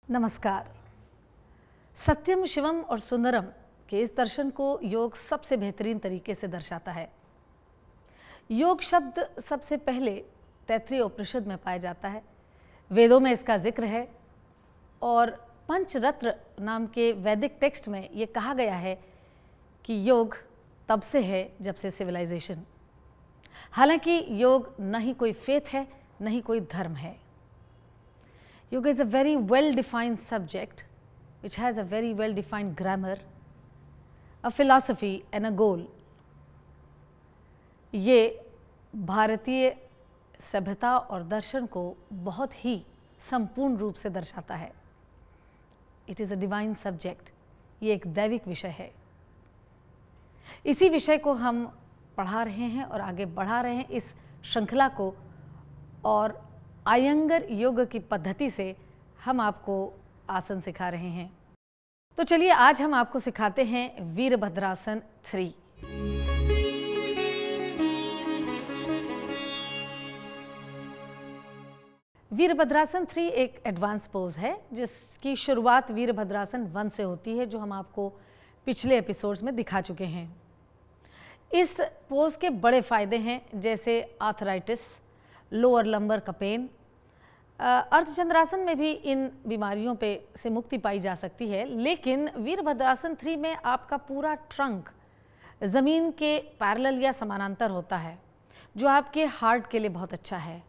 नमस्कार। सत्यम शिवम और सुंदरम के इस दर्शन को योग सबसे बेहतरीन तरीके से दर्शाता है। योग शब्द सबसे पहले तैत्तिरीय उपनिषद में पाया जाता है, वेदों में इसका जिक्र है और पंचरत्न नाम के वैदिक टेक्स्ट में ये कहा गया है कि योग तब से है जब से सिविलाइजेशन। हालांकि योग न ही कोई फेथ है न ही कोई धर्म है। Yoga is a very well defined subject which has a very well defined grammar, a philosophy and a goal. ये भारतीय सभ्यता और दर्शन को बहुत ही संपूर्ण रूप से दर्शाता है। It is a divine subject. ये एक दैविक विषय है। इसी विषय को हम पढ़ा रहे हैं और आगे बढ़ा रहे हैं इस श्रृंखला को, और आयंगर योग की पद्धति से हम आपको आसन सिखा रहे हैं। तो चलिए आज हम आपको सिखाते हैं वीरभद्रासन 3। वीरभद्रासन 3 एक एडवांस पोज है जिसकी शुरुआत वीरभद्रासन 1 से होती है, जो हम आपको पिछले एपिसोड्स में दिखा चुके हैं। इस पोज के बड़े फायदे हैं, जैसे आर्थराइटिस, लोअर लंबर का पेन। अर्धचंद्रासन में भी इन बीमारियों पे से मुक्ति पाई जा सकती है, लेकिन वीरभद्रासन 3 में आपका पूरा ट्रंक ज़मीन के पैरेलल या समानांतर होता है, जो आपके हार्ट के लिए बहुत अच्छा है।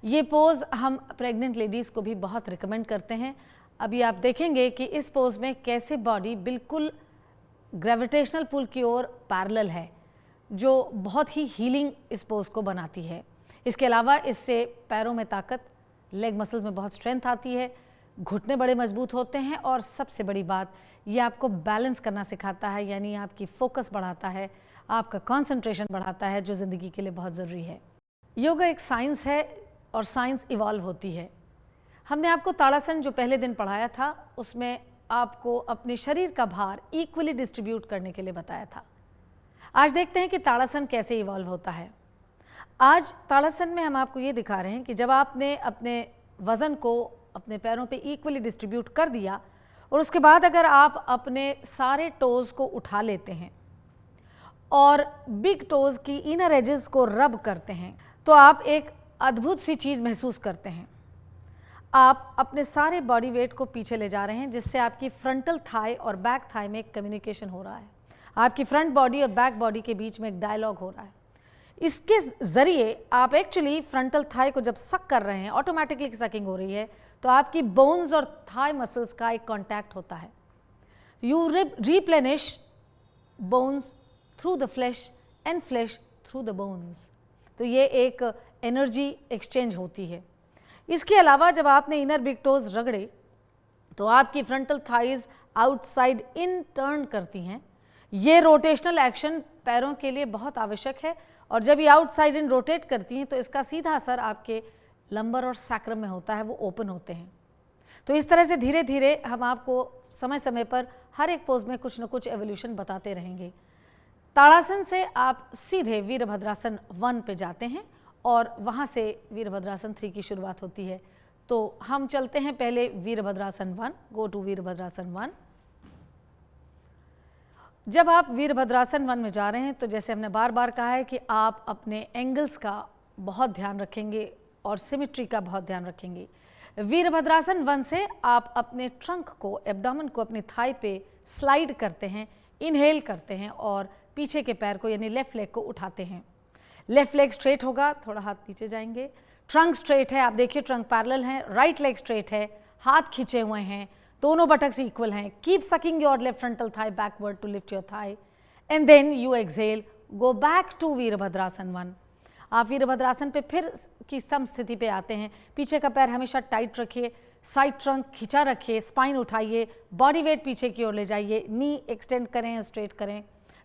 ये पोज हम प्रेग्नेंट लेडीज़ को भी बहुत रिकमेंड करते हैं। अभी आप देखेंगे कि इस पोज में कैसे बॉडी बिल्कुल ग्रेविटेशनल पुल की ओर पैरेलल है, जो बहुत ही हीलिंग इस पोज को बनाती है। इसके अलावा इससे पैरों में ताकत, लेग मसल्स में बहुत स्ट्रेंथ आती है, घुटने बड़े मजबूत होते हैं, और सबसे बड़ी बात ये आपको बैलेंस करना सिखाता है, यानी आपकी फोकस बढ़ाता है, आपका कंसंट्रेशन बढ़ाता है, जो ज़िंदगी के लिए बहुत ज़रूरी है। योगा एक साइंस है और साइंस इवॉल्व होती है। हमने आपको ताड़ासन जो पहले दिन पढ़ाया था उसमें आपको अपने शरीर का भार इक्वली डिस्ट्रीब्यूट करने के लिए बताया था। आज देखते हैं कि ताड़ासन कैसे इवॉल्व होता है। आज ताड़ासन में हम आपको ये दिखा रहे हैं कि जब आपने अपने वज़न को अपने पैरों पे इक्वली डिस्ट्रीब्यूट कर दिया और उसके बाद अगर आप अपने सारे टोज़ को उठा लेते हैं और बिग टोज़ की इनर एजेस को रब करते हैं, तो आप एक अद्भुत सी चीज़ महसूस करते हैं। आप अपने सारे बॉडी वेट को पीछे ले जा रहे हैं, जिससे आपकी फ्रंटल थाई और बैक थाई में एक कम्युनिकेशन हो रहा है। आपकी फ्रंट बॉडी और बैक बॉडी के बीच में एक डायलॉग हो रहा है। इसके ज़रिए आप एक्चुअली फ्रंटल थाई को जब सक कर रहे हैं, ऑटोमेटिकली सकिंग हो रही है, तो आपकी बोन्स और थाई मसल्स का एक कांटेक्ट होता है। You replenish bones through the flash and flash through the bones. तो ये एक एनर्जी एक्सचेंज होती है। इसके अलावा जब आपने इनर बिग टोज रगड़े तो आपकी frontal thighs outside in turn करती हैं। ये रोटेशनल एक्शन पैरों के लिए बहुत आवश्यक है, और जब ये आउटसाइड इन रोटेट करती हैं तो इसका सीधा असर आपके लंबर और सैक्रम में होता है, वो ओपन होते हैं। तो इस तरह से धीरे धीरे हम आपको समय समय पर हर एक पोज में कुछ न कुछ एवोल्यूशन बताते रहेंगे। ताड़ासन से आप सीधे वीरभद्रासन 1 पे जाते हैं और वहाँ से वीरभद्रासन 3 की शुरुआत होती है। तो हम चलते हैं पहले वीरभद्रासन 1, गो टू वीरभद्रासन 1। जब आप वीरभद्रासन 1 में जा रहे हैं तो जैसे हमने बार बार कहा है कि आप अपने एंगल्स का बहुत ध्यान रखेंगे और सिमेट्री का बहुत ध्यान रखेंगे। वीरभद्रासन 1 से आप अपने ट्रंक को, एब्डोमेन को अपनी थाई पे स्लाइड करते हैं, इनहेल करते हैं और पीछे के पैर को यानी लेफ्ट लेग को उठाते हैं। लेफ्ट लेग स्ट्रेट होगा, थोड़ा हाथ नीचे जाएंगे, ट्रंक स्ट्रेट है, आप देखिए ट्रंक पैरेलल है, राइट लेग स्ट्रेट है, हाथ खींचे हुए हैं, दोनों बटक्स इक्वल हैं। Keep sucking your left frontal thigh backward to lift your thigh and then you exhale, go back to Virabhadrasana 1। आप वीरभद्रासन पे फिर की सम स्थिति पे आते हैं। पीछे का पैर हमेशा टाइट रखिए, साइड ट्रंक खिंचा रखिए, स्पाइन उठाइए, बॉडी वेट पीछे की ओर ले जाइए, नी एक्सटेंड करें, स्ट्रेट करें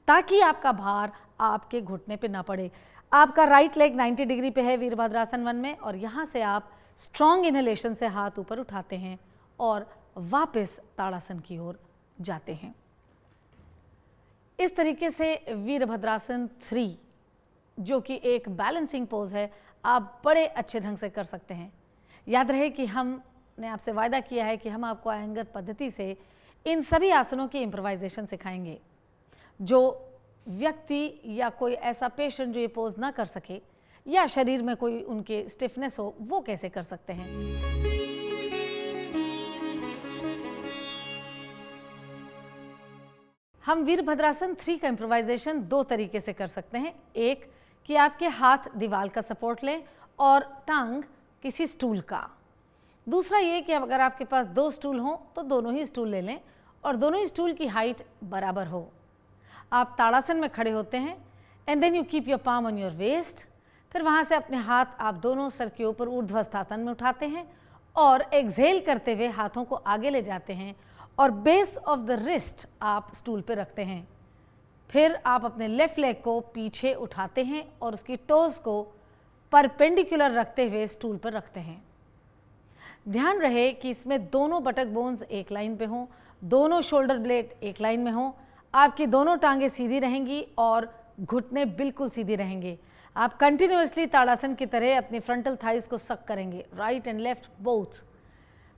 ताकि आपका भार आपके घुटने पे ना पड़े। आपका राइट लेग 90 डिग्री पे है वीरभद्रासन 1 में और यहाँ से आप स्ट्रॉन्ग इनहेलेशन से हाथ ऊपर उठाते हैं और वापस ताड़ासन की ओर जाते हैं। इस तरीके से वीरभद्रासन 3 जो कि एक बैलेंसिंग पोज है, आप बड़े अच्छे ढंग से कर सकते हैं। याद रहे कि हमने आपसे वायदा किया है कि हम आपको अयंगर पद्धति से इन सभी आसनों की इम्प्रोवाइजेशन सिखाएंगे। जो व्यक्ति या कोई ऐसा पेशेंट जो ये पोज ना कर सके या शरीर में कोई उनके स्टिफनेस हो, वो कैसे कर सकते हैं। हम वीरभद्रासन 3 का इम्प्रोवाइजेशन 2 तरीके से कर सकते हैं। एक कि आपके हाथ दीवार का सपोर्ट लें और टांग किसी स्टूल का। दूसरा ये कि अगर आपके पास 2 स्टूल हों तो दोनों ही स्टूल ले लें और दोनों ही स्टूल की हाइट बराबर हो। आप ताड़ासन में खड़े होते हैं and then you keep your palm on your waist. फिर वहाँ से अपने हाथ आप दोनों सर के ऊपर ऊर्ध्वस्थासन में उठाते हैं और एक्सहेल करते हुए हाथों को आगे ले जाते हैं और बेस ऑफ द रिस्ट आप स्टूल पे रखते हैं। फिर आप अपने लेफ्ट लेग को पीछे उठाते हैं और उसकी टोज को परपेंडिकुलर रखते हुए स्टूल पर रखते हैं। ध्यान रहे कि इसमें दोनों बटक बोन्स एक लाइन पे हों, दोनों शोल्डर ब्लेड एक लाइन में हों, आपकी दोनों टांगें सीधी रहेंगी और घुटने बिल्कुल सीधी रहेंगे। आप कंटिन्यूअसली ताड़ासन की तरह अपनी फ्रंटल थाइज को सक करेंगे, राइट एंड लेफ्ट बोथ।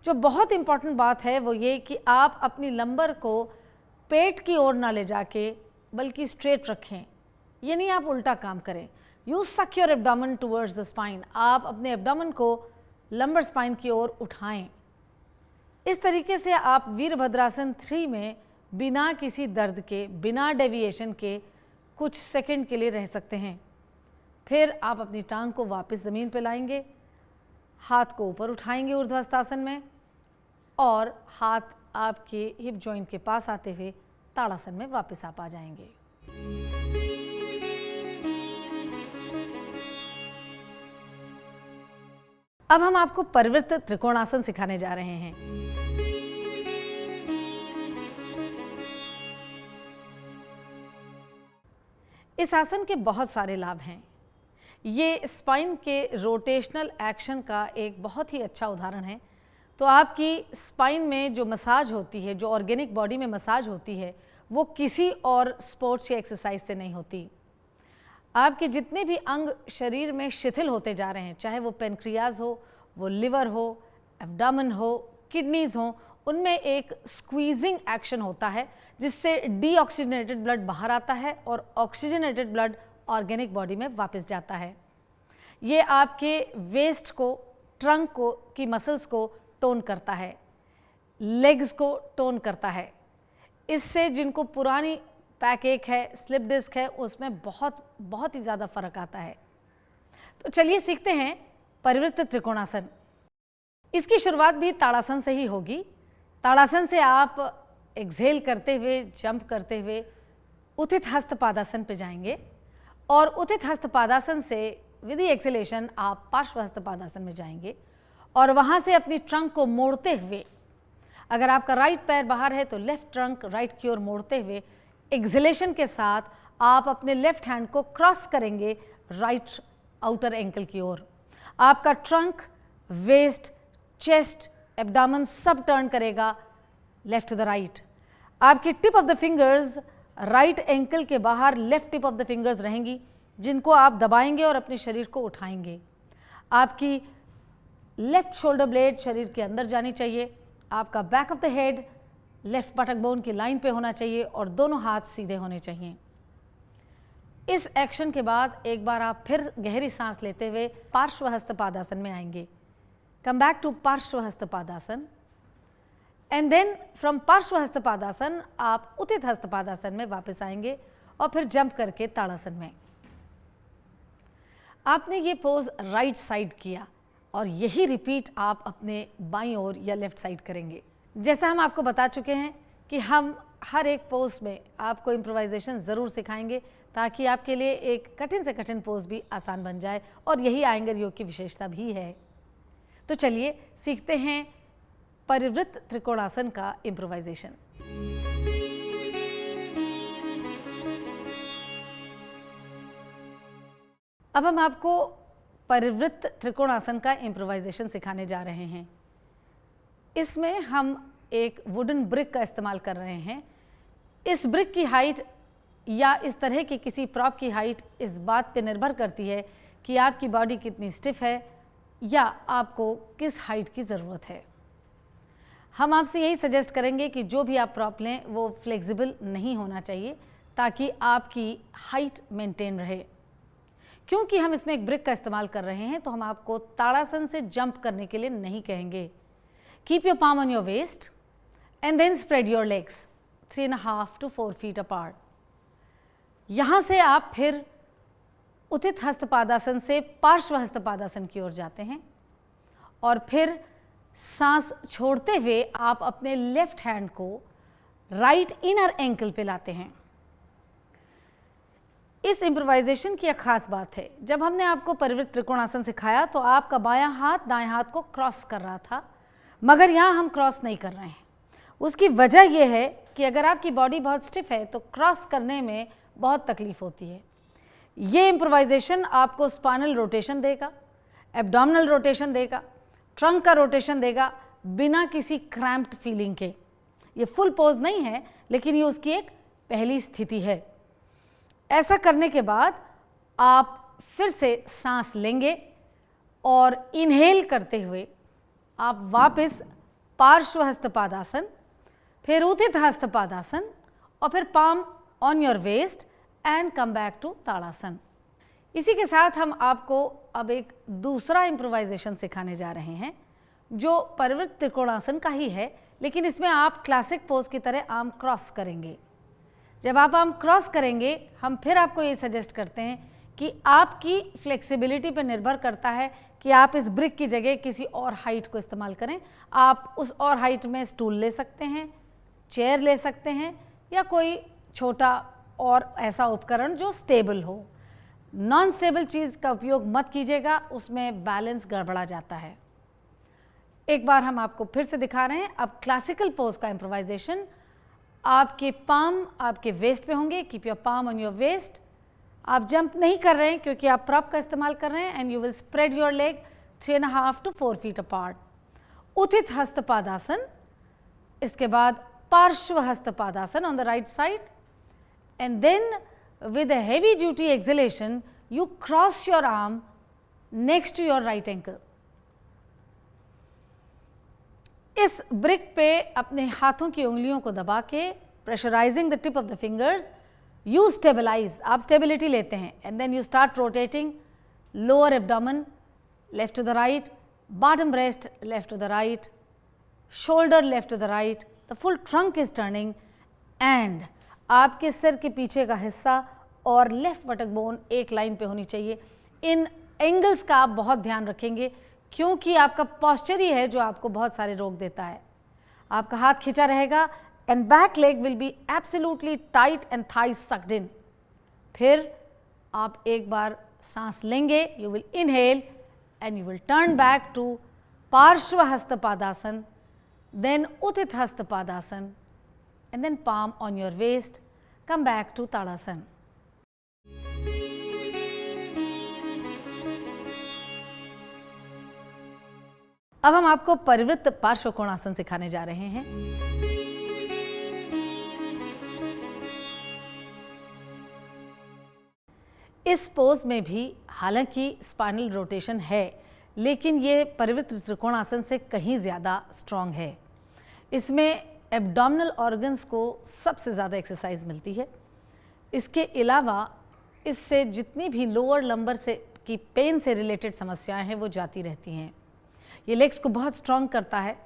जो बहुत इंपॉर्टेंट बात है वो ये कि आप अपनी लंबर को पेट की ओर ना ले जाके बल्कि स्ट्रेट रखें, यानी आप उल्टा काम करें। यू सक your abdomen towards the spine, आप अपने एब्डोमेन को लंबर स्पाइन की ओर उठाएं। इस तरीके से आप वीरभद्रासन 3 में बिना किसी दर्द के, बिना डेविएशन के कुछ सेकंड के लिए रह सकते हैं। फिर आप अपनी टांग को वापस ज़मीन पे लाएंगे, हाथ को ऊपर उठाएंगे ऊर्ध्वस्थासन में और हाथ आपके हिप जॉइंट के पास आते हुए ताड़ासन में वापस आप आ जाएंगे। अब हम आपको परिवृत्त त्रिकोणासन सिखाने जा रहे हैं। इस आसन के बहुत सारे लाभ हैं। ये स्पाइन के रोटेशनल एक्शन का एक बहुत ही अच्छा उदाहरण है। तो आपकी स्पाइन में जो मसाज होती है, जो ऑर्गेनिक बॉडी में मसाज होती है, वो किसी और स्पोर्ट्स या एक्सरसाइज से नहीं होती। आपके जितने भी अंग शरीर में शिथिल होते जा रहे हैं, चाहे वो पेनक्रियाज हो, वो लिवर हो, एब्डोमेन हो, किडनीज हो, उनमें एक स्क्वीजिंग एक्शन होता है जिससे डीऑक्सीजनेटेड ब्लड बाहर आता है और ऑक्सीजनेटेड ब्लड ऑर्गेनिक बॉडी में वापस जाता है। ये आपके वेस्ट को, ट्रंक को की मसल्स को टोन करता है, लेग्स को टोन करता है। इससे जिनको पुरानी बैक एक है, स्लिप डिस्क है, उसमें बहुत ही ज़्यादा फर्क आता है। तो चलिए सीखते हैं परिवृत्त त्रिकोणासन। इसकी शुरुआत भी ताड़ासन से ही होगी। ताड़ासन से आप एक्सहेल करते हुए, जंप करते हुए उत्थित हस्त पादासन पे जाएंगे और उत्थित हस्त पादासन से विद एक्सेलेशन आप पार्श्व हस्त पादासन में जाएंगे और वहाँ से अपनी ट्रंक को मोड़ते हुए, अगर आपका राइट पैर बाहर है तो लेफ्ट ट्रंक राइट की ओर मोड़ते हुए एक्सेलेशन के साथ आप अपने लेफ्ट हैंड को क्रॉस करेंगे राइट आउटर एंकल की ओर। आपका ट्रंक, वेस्ट, चेस्ट, एब्डोमेन सब टर्न करेगा लेफ्ट टू द राइट। आपकी tip of the fingers right ankle के बाहर left tip of the fingers रहेंगी, जिनको आप दबाएंगे और अपने शरीर को उठाएंगे। आपकी लेफ्ट शोल्डर ब्लेड शरीर के अंदर जानी चाहिए। आपका back of the head left buttock bone की लाइन पे होना चाहिए और दोनों हाथ सीधे होने चाहिए। इस एक्शन के बाद एक बार आप फिर गहरी सांस लेते हुए पार्श्व हस्त पादासन में आएंगे। कम बैक टू पार्श्व हस्त पादासन एंड देन फ्रॉम पार्श्व हस्त पादासन आप उतित हस्त पादासन में वापस आएंगे और फिर जंप करके ताड़ासन में। आपने ये पोज राइट साइड किया और यही रिपीट आप अपने बाईं ओर या लेफ्ट साइड करेंगे। जैसा हम आपको बता चुके हैं कि हम हर एक पोज में आपको इम्प्रोवाइजेशन ज़रूर सिखाएंगे ताकि आपके लिए एक कठिन से कठिन पोज भी आसान बन जाए, और यही आयंगर योग की विशेषता भी है। तो चलिए सीखते हैं परिवृत्त त्रिकोणासन का इम्प्रोवाइजेशन। अब हम आपको परिवृत्त त्रिकोणासन का इम्प्रोवाइजेशन सिखाने जा रहे हैं। इसमें हम एक वुडन ब्रिक का इस्तेमाल कर रहे हैं। इस ब्रिक की हाइट या इस तरह की किसी प्रॉप की हाइट इस बात पे निर्भर करती है कि आपकी बॉडी कितनी स्टिफ है या आपको किस हाइट की ज़रूरत है। हम आपसे यही सजेस्ट करेंगे कि जो भी आप प्रॉप लें वो फ्लेक्सिबल नहीं होना चाहिए ताकि आपकी हाइट मेंटेन रहे। क्योंकि हम इसमें एक ब्रिक का इस्तेमाल कर रहे हैं तो हम आपको ताड़ासन से जंप करने के लिए नहीं कहेंगे। Keep your palm on your waist and then spread your legs 3.5 to 4 feet apart. यहाँ से आप फिर उतित हस्त पादासन से पार्श्व हस्त पादासन की ओर जाते हैं और फिर सांस छोड़ते हुए आप अपने लेफ्ट हैंड को राइट इनर एंकल पे लाते हैं। इस इम्प्रोवाइजेशन की एक खास बात है, जब हमने आपको परिवृत्त त्रिकोणासन सिखाया तो आपका बायां हाथ दाएं हाथ को क्रॉस कर रहा था, मगर यहाँ हम क्रॉस नहीं कर रहे हैं। उसकी वजह यह है कि अगर आपकी बॉडी बहुत स्टिफ है तो क्रॉस करने में बहुत तकलीफ होती है। ये इम्प्रोवाइजेशन आपको स्पाइनल रोटेशन देगा, एब्डोमिनल रोटेशन देगा, ट्रंक का रोटेशन देगा बिना किसी क्रैम्प्ड फीलिंग के। ये फुल पोज नहीं है लेकिन ये उसकी एक पहली स्थिति है। ऐसा करने के बाद आप फिर से सांस लेंगे और इनहेल करते हुए आप वापस पार्श्व हस्त पादासन, फिर उतित हस्त पादासन और फिर palm on your waist and come back to Tadasana. इसी के साथ हम आपको अब एक दूसरा इम्प्रोवाइजेशन सिखाने जा रहे हैं जो परिवृत्त त्रिकोणासन का ही है, लेकिन इसमें आप क्लासिक पोज की तरह आर्म क्रॉस करेंगे। जब आप आर्म क्रॉस करेंगे हम फिर आपको ये सजेस्ट करते हैं कि आपकी फ्लेक्सिबिलिटी पर निर्भर करता है कि आप इस ब्रिक की जगह किसी और हाइट को इस्तेमाल करें। आप उस और हाइट में स्टूल ले सकते हैं, चेयर ले सकते हैं या कोई छोटा और ऐसा उपकरण जो स्टेबल हो। नॉन स्टेबल चीज़ का उपयोग मत कीजिएगा, उसमें बैलेंस गड़बड़ा जाता है। एक बार हम आपको फिर से दिखा रहे हैं अब क्लासिकल पोज का इम्प्रोवाइजेशन। आपके पाम आपके वेस्ट पे होंगे, keep your palm on your waist. आप जंप नहीं कर रहे हैं क्योंकि आप प्रॉप का इस्तेमाल कर रहे हैं and you will spread your leg 3.5 to 4 feet apart. उतित हस्त पादासन, इसके बाद पार्श्व हस्त पादासन on the right side and then with a heavy duty exhalation you cross your arm next to your right ankle। इस ब्रिक पे अपने हाथों की उंगलियों को दबा के pressurising the tip of the fingers you stabilise, आप स्टेबिलिटी लेते हैं and then you start rotating lower abdomen left to the right, bottom breast left to the right, shoulder left to the right, the full trunk is turning and आपके सिर के पीछे का हिस्सा और लेफ्ट बटक बोन एक line पे होनी चाहिए। इन एंगल्स का आप बहुत ध्यान रखेंगे क्योंकि आपका पॉस्चर ही है जो आपको बहुत सारे रोक देता है। आपका हाथ खींचा रहेगा and back leg will be absolutely tight and thighs sucked in. फिर आप एक बार सांस लेंगे, you will inhale and you will turn back to पार्श्व हस्त पादासन, देन उतित हस्त Padasana and then palm on your waist, come back to Tadasan। अब हम आपको परिवृत्त पार्श्व कोणासन सिखाने जा रहे हैं। इस पोज में भी हालांकि स्पाइनल रोटेशन है लेकिन ये परिवृत्त त्रिकोणासन से कहीं ज़्यादा स्ट्रॉन्ग है। इसमें एब्डोमिनल ऑर्गन्स को सबसे ज़्यादा एक्सरसाइज मिलती है। इसके अलावा इससे जितनी भी लोअर लंबर से की पेन से रिलेटेड समस्याएं हैं वो जाती रहती हैं। ये लेग्स को बहुत स्ट्रॉन्ग करता है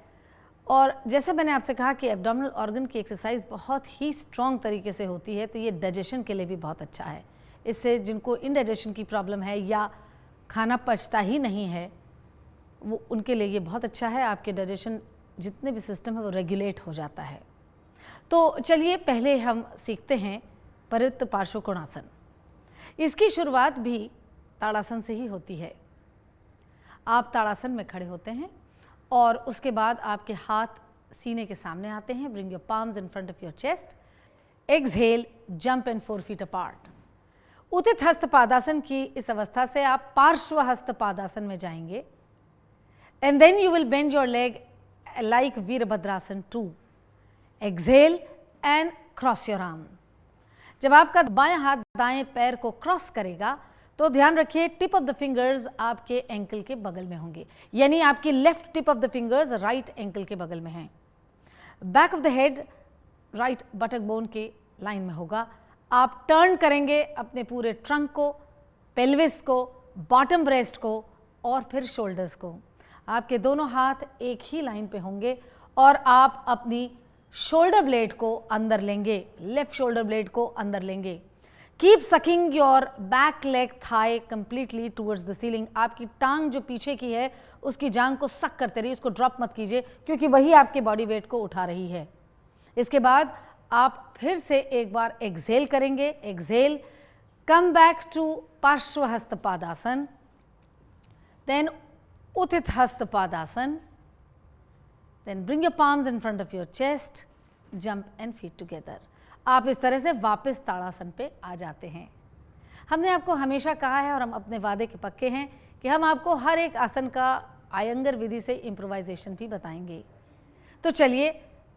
और जैसे मैंने आपसे कहा कि एब्डोमिनल ऑर्गन की एक्सरसाइज बहुत ही स्ट्रॉन्ग तरीके से होती है, तो ये डाइजेशन के लिए भी बहुत अच्छा है। इससे जिनको इंडाइजेशन की प्रॉब्लम है या खाना पचता ही नहीं है, वो उनके लिए ये बहुत अच्छा है। आपके डाइजेशन जितने भी सिस्टम है वो रेगुलेट हो जाता है। तो चलिए पहले हम सीखते हैं परिवृत्त पार्श्वकोणासन। इसकी शुरुआत भी ताड़ासन से ही होती है। आप ताड़ासन में खड़े होते हैं और उसके बाद आपके हाथ सीने के सामने आते हैं। Bring your palms in front of your chest. Exhale, jump and 4 feet apart. उतित हस्त पादासन की इस अवस्था से आप पार्श्व हस्त पादासन में जाएंगे and then you will bend your leg like Virabhadrasana 2। Exhale and cross your arm. जब आपका बायां हाथ दाएं पैर को क्रॉस करेगा तो ध्यान रखिए टिप ऑफ द फिंगर्स आपके एंकल के बगल में होंगे, यानी आपकी left tip of the fingers right ankle के बगल में हैं। Back of the head right बटक bone के लाइन में होगा। आप टर्न करेंगे अपने पूरे ट्रंक को, पेल्विस को, बॉटम ब्रेस्ट को और फिर शोल्डर्स को। आपके दोनों हाथ एक ही लाइन पे होंगे और आप अपनी शोल्डर ब्लेड को अंदर लेंगे, लेफ्ट शोल्डर ब्लेड को अंदर लेंगे। Keep sucking your back leg thigh completely towards the ceiling. आपकी टांग जो पीछे की है उसकी जांग को सक करते रहिए, उसको ड्रॉप मत कीजिए क्योंकि वही आपके बॉडी वेट को उठा रही है। इसके बाद आप फिर से एक बार एक्सहेल करेंगे। एक्सहेल, कम बैक टू पार्श्व हस्त पादासन, देन उतित हस्त Padasana, then bring your palms in front of your chest, jump and feet together। आप इस तरह से वापस ताड़ासन पे आ जाते हैं। हमने आपको हमेशा कहा है और हम अपने वादे के पक्के हैं कि हम आपको हर एक आसन का आयंगर विधि से इम्प्रोवाइजेशन भी बताएंगे। तो चलिए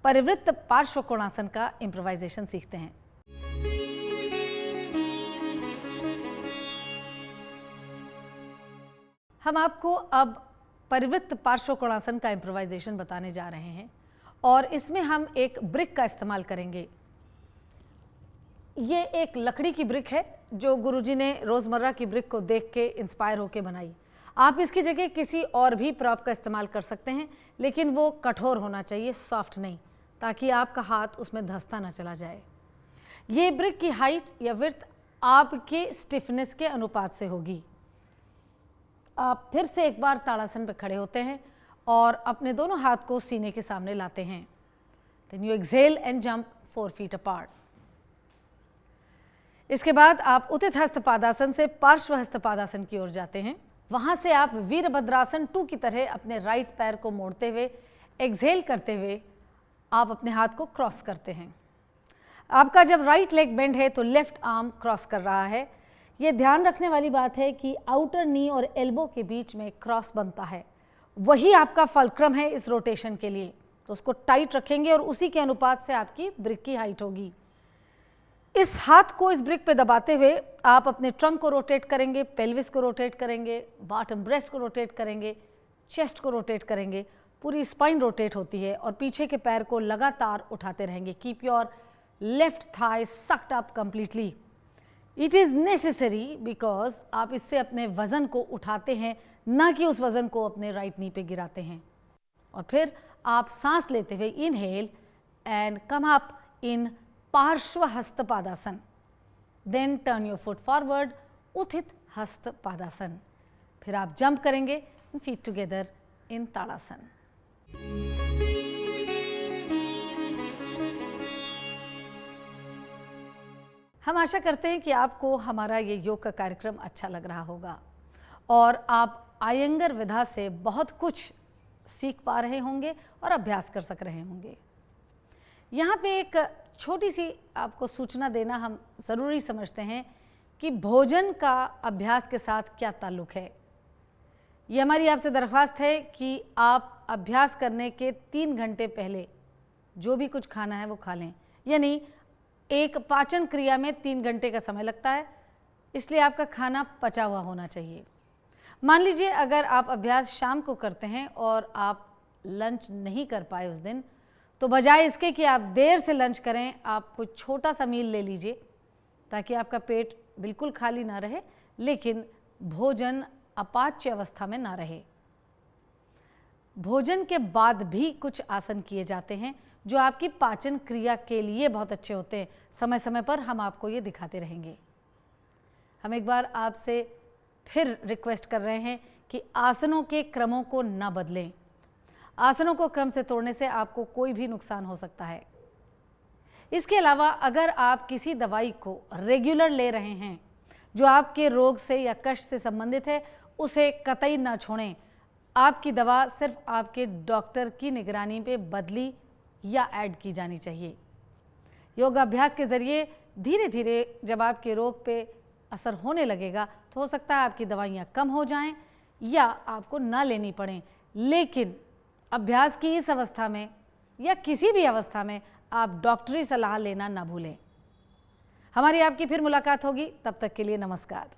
परिवृत्त पार्श्वकोणासन का इम्प्रोवाइजेशन सीखते हैं। हम आपको अब परिवृत्त पार्श्वकोणासन का इम्प्रोवाइजेशन बताने जा रहे हैं और इसमें हम एक ब्रिक का इस्तेमाल करेंगे। ये एक लकड़ी की ब्रिक है जो गुरुजी ने रोज़मर्रा की ब्रिक को देख के इंस्पायर होकर बनाई। आप इसकी जगह किसी और भी प्रॉप का इस्तेमाल कर सकते हैं, लेकिन वो कठोर होना चाहिए, सॉफ्ट नहीं, ताकि आपका हाथ उसमें धंसता ना चला जाए। ये ब्रिक की हाइट या विड्थ आपके स्टिफनेस के अनुपात से होगी। आप फिर से एक बार ताड़ासन पर खड़े होते हैं और अपने दोनों हाथ को सीने के सामने लाते हैं। Then you exhale and jump 4 feet apart. इसके बाद आप उतित हस्त पादासन से पार्श्व हस्त पादासन की ओर जाते हैं। वहां से आप वीरभद्रासन 2 की तरह अपने राइट पैर को मोड़ते हुए एक्सहेल करते हुए आप अपने हाथ को क्रॉस करते हैं। आपका जब राइट लेग बेंड है तो लेफ्ट आर्म क्रॉस कर रहा है। ये ध्यान रखने वाली बात है कि आउटर नी और एल्बो के बीच में क्रॉस बनता है, वही आपका फल्क्रम है इस रोटेशन के लिए, तो उसको टाइट रखेंगे और उसी के अनुपात से आपकी ब्रिक की हाइट होगी। इस हाथ को इस ब्रिक पे दबाते हुए आप अपने ट्रंक को रोटेट करेंगे, पेल्विस को रोटेट करेंगे, बॉटम ब्रेस्ट को रोटेट करेंगे, चेस्ट को रोटेट करेंगे, पूरी स्पाइन रोटेट होती है और पीछे के पैर को लगातार उठाते रहेंगे। Keep your left thigh sucked up completely. It is necessary because आप इससे अपने वज़न को उठाते हैं, ना कि उस वज़न को अपने राइट नी पे गिराते हैं। और फिर आप सांस लेते हुए inhale and come up in पार्श्व हस्त पादासन, then turn your foot forward, उथित हस्त पादासन। फिर आप जंप करेंगे फीट टुगेदर इन ताड़ासन। हम आशा करते हैं कि आपको हमारा ये योग का कार्यक्रम अच्छा लग रहा होगा और आप आयंगर विधा से बहुत कुछ सीख पा रहे होंगे और अभ्यास कर सक रहे होंगे। यहाँ पे एक छोटी सी आपको सूचना देना हम ज़रूरी समझते हैं कि भोजन का अभ्यास के साथ क्या ताल्लुक़ है। ये हमारी आपसे दरख्वास्त है कि आप अभ्यास करने के 3 घंटे पहले जो भी कुछ खाना है वो खा लें, यानी एक पाचन क्रिया में 3 घंटे का समय लगता है, इसलिए आपका खाना पचा हुआ होना चाहिए। मान लीजिए अगर आप अभ्यास शाम को करते हैं और आप लंच नहीं कर पाए उस दिन, तो बजाय इसके कि आप देर से लंच करें, आप कुछ छोटा सा मील ले लीजिए ताकि आपका पेट बिल्कुल खाली ना रहे, लेकिन भोजन अपाच्य अवस्था में ना रहे। भोजन के बाद भी कुछ आसन किए जाते हैं जो आपकी पाचन क्रिया के लिए बहुत अच्छे होते हैं। समय समय पर हम आपको ये दिखाते रहेंगे। हम एक बार आपसे फिर रिक्वेस्ट कर रहे हैं कि आसनों के क्रमों को न बदलें। आसनों को क्रम से तोड़ने से आपको कोई भी नुकसान हो सकता है। इसके अलावा अगर आप किसी दवाई को रेगुलर ले रहे हैं जो आपके रोग से या कष्ट से संबंधित है, उसे कतई ना छोड़ें। आपकी दवा सिर्फ आपके डॉक्टर की निगरानी पे बदली या ऐड की जानी चाहिए। योगाभ्यास के जरिए धीरे धीरे जब आपके रोग पे असर होने लगेगा तो हो सकता है आपकी दवाइयाँ कम हो जाएं या आपको ना लेनी पड़ें, लेकिन अभ्यास की इस अवस्था में या किसी भी अवस्था में आप डॉक्टरी सलाह लेना ना भूलें। हमारी आपकी फिर मुलाकात होगी, तब तक के लिए नमस्कार।